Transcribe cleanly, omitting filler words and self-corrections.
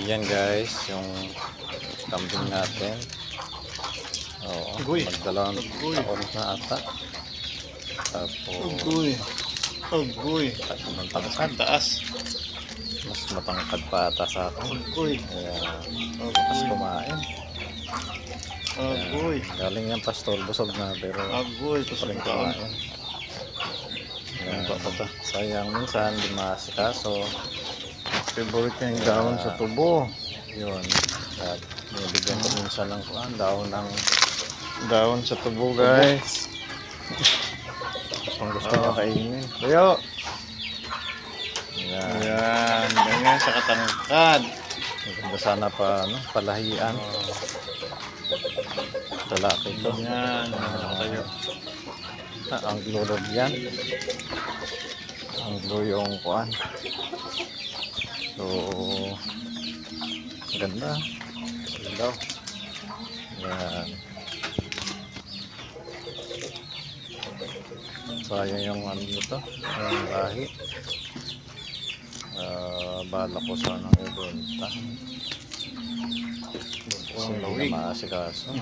Yan guys, yung kambing natin. Oo, Ugoy. magdalawang Ugoy. taon na ata. Tapos, Ugoy. Ugoy. ang tangkad. Taas. Mas matangkad pa ata sa akin. Ugoy. Kaya, mas Ugoy. kumain. Ugoy. Galing yan pastol, busog na pero Ugoy. pa rin Kaon. kumain. Sayang minsan, di maasikaso. Favorite niya yung dahon sa tubo. Yun. At nabigyan ko minsan ng daon ng Dahon sa tubo, guys. kung gusto nyo kainin. Tayo. Yan. Ayan. Ganyan sa katangkad. Maganda sana pa, palahian. Lalaki ito. Yan. Tayo. Ang glurog yan. Ang glue yung kuan. So, ganda. Ganda. Yan. Sayang yung ano nito, yung lahi. Bala ko sanang ibenta. Kasi hindi na maasikaso.